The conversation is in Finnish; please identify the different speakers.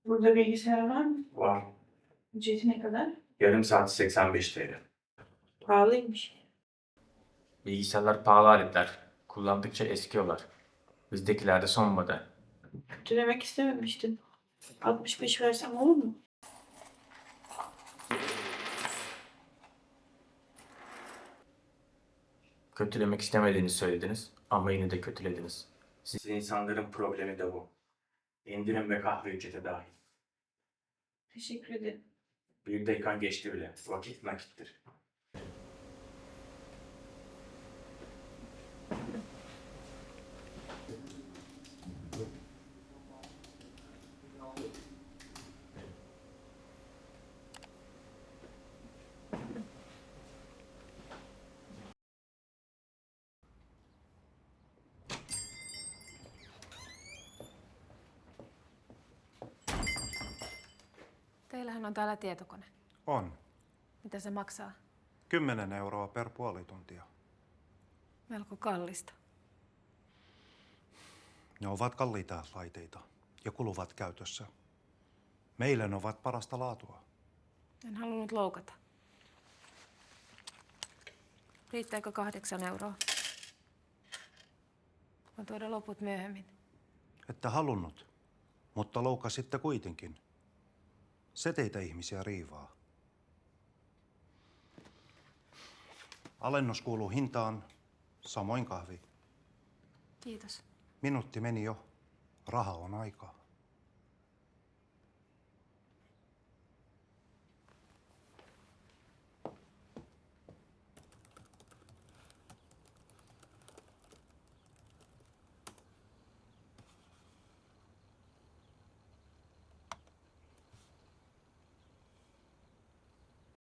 Speaker 1: Burada bilgisayar var mı?
Speaker 2: Var.
Speaker 1: Ücreti ne kadar?
Speaker 2: Yarım saat 85 TL.
Speaker 1: Pahalıymış.
Speaker 2: Bilgisayarlar pahalı aletler. Kullandıkça eskiyorlar. Bizdekiler de son model.
Speaker 1: Kötülemek istememiştim. 65 versem olur mu?
Speaker 2: Kötülemek istemediğini söylediniz ama yine de kötülediniz. Siz insanların problemi de bu. İndirim ve kahve ücreti dahil.
Speaker 1: Teşekkür ederim.
Speaker 2: Bir dakikan geçti bile. Vakit nakittir.
Speaker 3: Teillähän on täällä tietokone.
Speaker 4: On.
Speaker 3: Mitä se maksaa?
Speaker 4: 10 euroa per puoli tuntia.
Speaker 3: Melko kallista.
Speaker 4: Ne ovat kalliita laitteita ja kuluvat käytössä. Meillä ne ovat parasta laatua.
Speaker 3: En halunnut loukata. Riittääkö 8 euroa? Voin tuoda loput myöhemmin.
Speaker 4: Että halunnut, mutta loukasitte kuitenkin. Se teitä ihmisiä riivaa. Alennus kuuluu hintaan, samoin kahvi.
Speaker 3: Kiitos.
Speaker 4: Minuutti meni jo. Raha on aikaa.